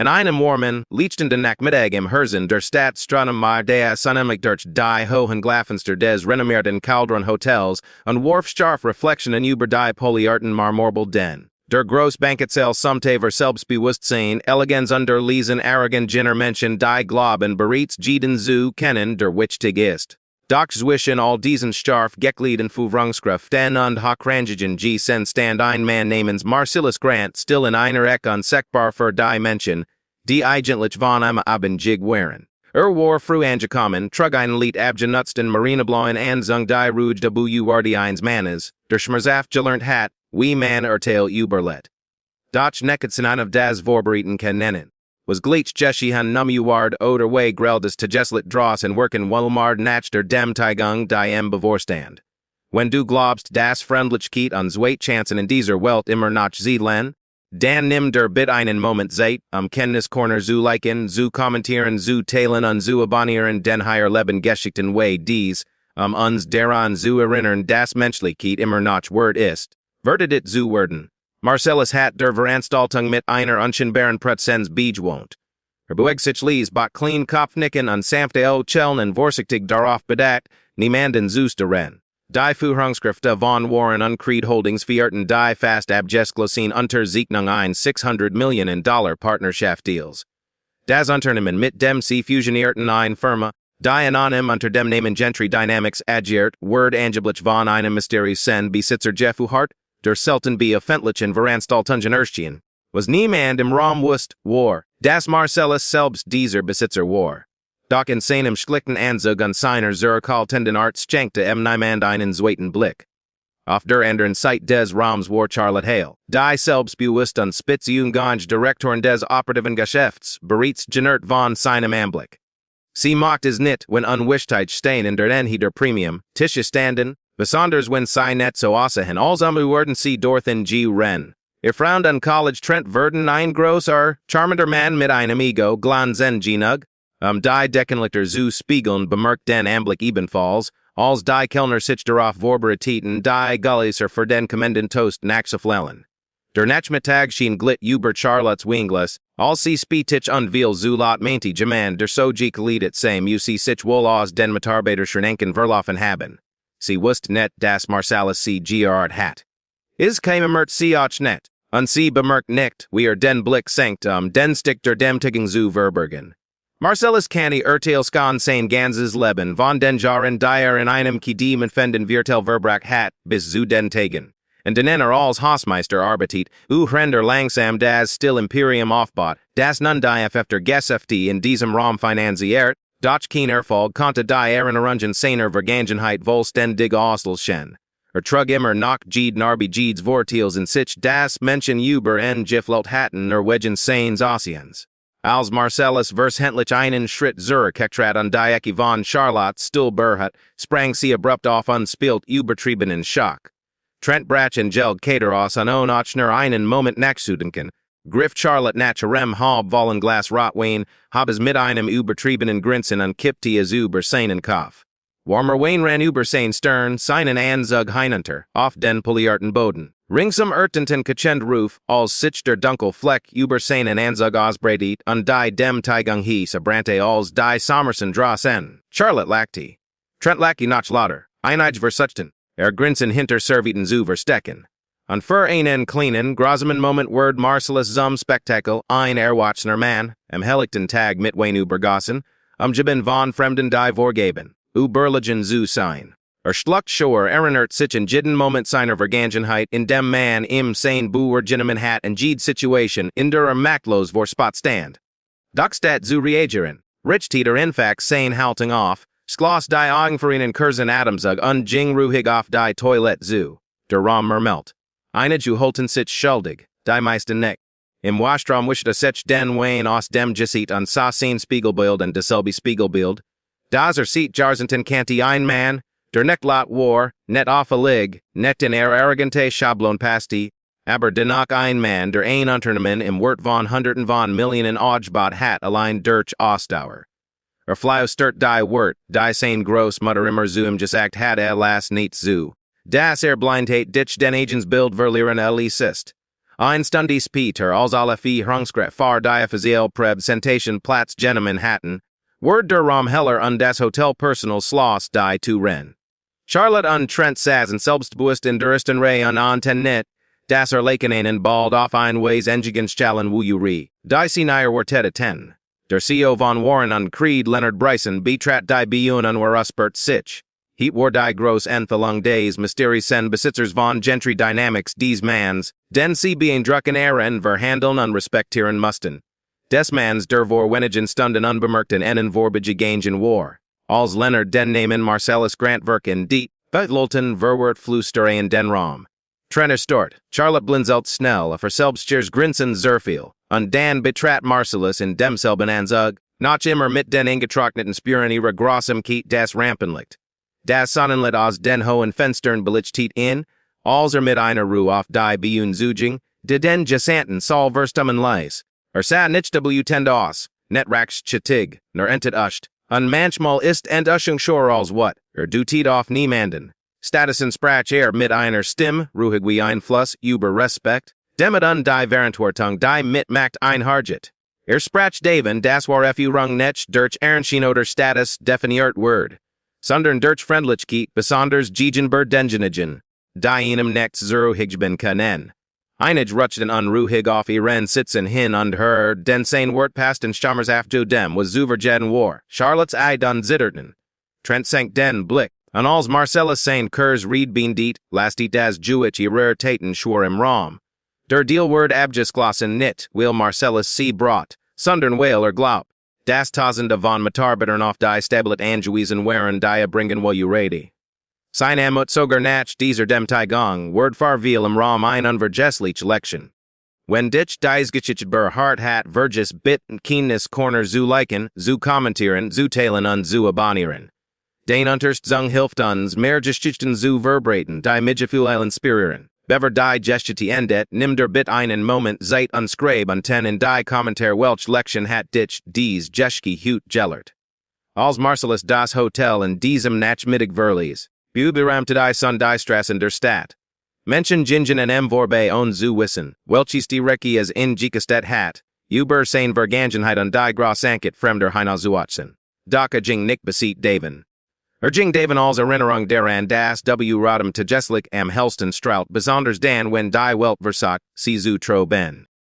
einem warmen, lichten den Nachmittag im Herzen der Stadt Stratum mar der Sonnemlich durch die hohen Glafenster des renommierten Calderon Hotels und warf scharf Reflexionen über die Polyarten marmorbel den. Der groß Banketsaal sumte ver Selbstbewusstsein, Eleganz under Lesen arrogant Jenner Menschen die Glauben bereits jeden zu kennen, der wichtig ist. Doch zwischen all diesen scharf gekleideten Führungskräften und hochrangigen G-Sen stand ein Mann namens Marcelus Grant still in einer Ecke unsägbar für die Menschen, die eigentlich von einem Abendjig waren. War früh angekommen, trug ein Lied abgenutzten Marineblauen Anzung die Rouge de Bouillardi eins Mannes, der schmerzhaft gelernt hat, wie man Urteil überlet. Doch Neketsen of das Vorbereiten kennen. Was gleich Jeschihan Numuard oder way greldes Tageslit Dross und Worken Walmard nach der dem Teigung die Bevorstand. Wenn du glaubst, das Freundlichkeit und Zweitchancen in dieser Welt immer noch Zeitlen, dann nimm der Bit einen Moment Zeit, Kenntniskorner zu liken, zu kommentieren, zu teilen und zu abonnieren den higher Leben geschickten way dies, uns daran zu erinnern, das Menschlichkeit immer noch Wort ist. Werdet it zu werden. Marcellus hat der Veranstaltung mit einer unscheinbaren Präsenz begewohnt. Beug sich ließ bot clean Kopfnicken und sanfte Cheln und vorsichtig darauf bedacht, niemanden daran. Die Führungskräfte von Warren und Creed Holdings vierten die fast abgeschlossen unter Zeichnung ein $600 Millionen Partnerschaft Deals. Das Unternehmen mit dem sie fusionierten ein Firma, die anonym unter dem Namen Gentry Dynamics agiert, Word angeblich von einem mysteriösen Besitzer Hart, der selten be öffentlichen Veranstaltungen erschien, was niemand im Raum wusste, war, das Marcellus selbst dieser Besitzer war. Doch in seinem schlichten Anzug und seiner zurückhaltenden Art schenkte niemand einen zweiten Blick. Auf der anderen Seite des Raums war Charlotte Hale, die selbstbewusst und spitzjungige Direktorin des operativen Geschäfts, bereits genert von seinem Anblick. Sie macht es nicht, wenn Unwischtheit stehen in der Nähe der Premium, Tische standen, besonders wenn sie net so aussehen als werden sie dorthin ren. Frauen an College Trent werden ein großer, charmender Mann mit einem Ego glanzen genug, die Deckenlichter zu spiegeln bemerkt den Anblick ebenfalls, als die Kellner sich darauf vorbereiteten, die Gulliser für den kommenden Toast nachzuflellen. Der Nachmittag schien glitt über Charlottes Winglas, als sie spietich und viel zu lot meinte jemand der so gekleidet same sich wohl aus den Mitarbeiterschränken verlaufen haben. Sie wusste net, dass Marcellus sie gerard hat. Käme mert sie auch net, und sie bemerkt nicht, wie den Blick senkt den Stick der dem Tigging zu verbergen. Marcellus kann Urteilskan sein ganzes Leben von den Jahren die in einem Kedem empfenden Viertel verbracht hat, bis zu den Tagen. Und den als Hausmeister arbeitet, render langsam das still Imperium aufbaut, das nun die efter Geschäfte in diesem Raum finanziert, doch kein Erfolg konnte die Erinnerungen seiner Vergangenheit vollständig ausgelöschen. Trug immer noch jeden Arbeits Vorteils in sich das Menschen über en Giflot hatten wegen seines Aussehens. Als Marcellus vershentlich einen Schritt zurückgetrat und die Ecke von Charlotte stillberhat, sprang sie abrupt auf und spielt übertriebenen Schock. Trent brach und Geld Cateros an Ochner einen Moment nachzudenken, griff Charlotte nach ihrem Halbvollenglas Rotwein, hab es mit einem übertriebenen Grinsen und kippte es über seinen Kopf. Warmer Wein ran über sein Stern, seinen Anzug hinunter, auf den Polyarten Boden. Ringsum ertenten Kachend Roof, als sich der Dunkel Fleck über seinen Anzug ausbreitet, und die dem Teigung hieß brannte als die Sommersen drossen. Charlotte lachte. Trent lachte noch lauter, einige versuchten, Grinsen hinter Serviten zu verstecken. Und für einen kleinen, grausamen Moment word Marcellus zum Spektakel ein erwachsener Mann, helllichten Tag mitwein übergossen, Jibben von Fremden die vorgeben, überlegen zu sein. Schluckt Schor erinnert sich in jeden Moment seiner Vergangenheit in dem Mann im sein Beurgenommen hat und jede Situation in der machtlos vor Spot stand. Doch statt zu reagieren, Richtiter in fact sein Haltung auf, schloss die Augen für einen kurzen Atemzug und ging ruhig auf die Toilette zu. Der Raum murmelt. Einige holten sich schuldig, die meisten nicht. Im Washraum wischte sich den Wein aus dem Gesicht und sah sein Spiegelbild und dasselbe Spiegelbild. Das sieht Jarzenten kannte ein Mann, der nicht laut war, nicht auffällig, nicht in arrogante Schablon passte, aber dennoch ein Mann, der ein Unternehmen im Wert von Hunderten von Millionen Aufgebot hat allein durch Ausdauer. Flyo stört die Wert, die sein Großmutter immer zu ihm gesagt hat las nicht zu. Das blindheit dich den Agents Bild verlieren ist. Ein Stundies Peter als alle Führungskräften far die offiziell Preb Sentation Platz Genommen hatten, Word der Raum heller und das Hotel Personal Schloss die zu Ren. Charlotte und Trent saßen selbstbewusst in Dursten Ray und Antennet, das Erlekenen bald auf ein Weis Engigenschalen Wuyuri, die Senior Wartette 10. Der CEO von Warren und Creed Leonard Bryson betrat die Beyun und Waraspert sich. Heat war die gross Enthalung des Mysterien Besitzers von Gentry Dynamics des Mans, den sie being drucken Ehren verhandeln und respektieren mussten. Des Mans der vor wenigen Stunden unbemerkt in einen vorbegegangen war. Als Leonard den Namen Marcelus Grant wirken die, Betlolten verwert flüsteren den Raum. Trenner Stort, Charlotte Blinzelt Snell, auf selbststers Grinsen Zerfiel, und Dan betrat Marcelus in demselben Anzug, noch immer mit den eingetrockneten Spuren ihrer grossem Kiet das Rampenlicht. Das Sonnenlicht aus den hohen Fenstern belichtet in, als mit einer Ruhe auf die Beyun Zuging, de den Gesanten Sol verstummen leis. Sa nicht tend aus, net raksch chitig, nor entet uscht, und manchmal ist Entuschung schor als wat, dutit auf niemanden. Statusen sprach mit einer Stimme, ruhig wie ein Fluss, über Respekt, demit die Verantwortung die mit macht einharget. Sprach Daven das war Führung nicht durch Ehrenschein oder Status definiert Word. Sondern durch Friendlichkeit besonders gegenüberdenjenigen, die ihnen nicht zurückgeben können. Einig rutschten unruhig auf ihren Sitzen hin und her, den sein Wort passten stammers after dem was zuvergeden war, Charlotte's Eid und zitterten. Trent senkt den Blick, und als Marcelus sein Kurs Reed beendit, lastit das Jewish ihrer Taten schwor im Raum. Der Dealword abgesglossen nit, will Marcelus sie brought, sondern weil glaub. Das Tausende von Mitarbeitern auf die Stablet angewiesen waren die bringen ready. Sein Amut sogar nach dieser dem Taigang, Word farviel im Raum ein unvergesslich Lection. Wenn dich dies Geschichte hart hat verges bit und Keenness corner zu liken, zu kommentieren, zu teilen und zu abonnieren. Den unterst zung hilft uns mehr Geschichten zu verbraten, die Midgefühl inspirieren. Bever die Geschichte endet, nimm der bit einen Moment Zeit unscribe und ten in die Kommentar welch Lection hat dich dies Geschke hut gellert. Als Marcelus das Hotel in diesem Nachmittag verlies, beüberamte die Son die Strassen der Stadt. Menschen gingen en vorbe on zu wissen, welches die Recke as in Gikastet hat, über sein Vergangenheit und die Grossanket fremder Hinauswachsen. Doch ging nicht besit Daven. Ging Daven als Erinnerung daran das Radem tageslich am hellsten Straut besonders dann wenn die Welt versagt, sie zu troben.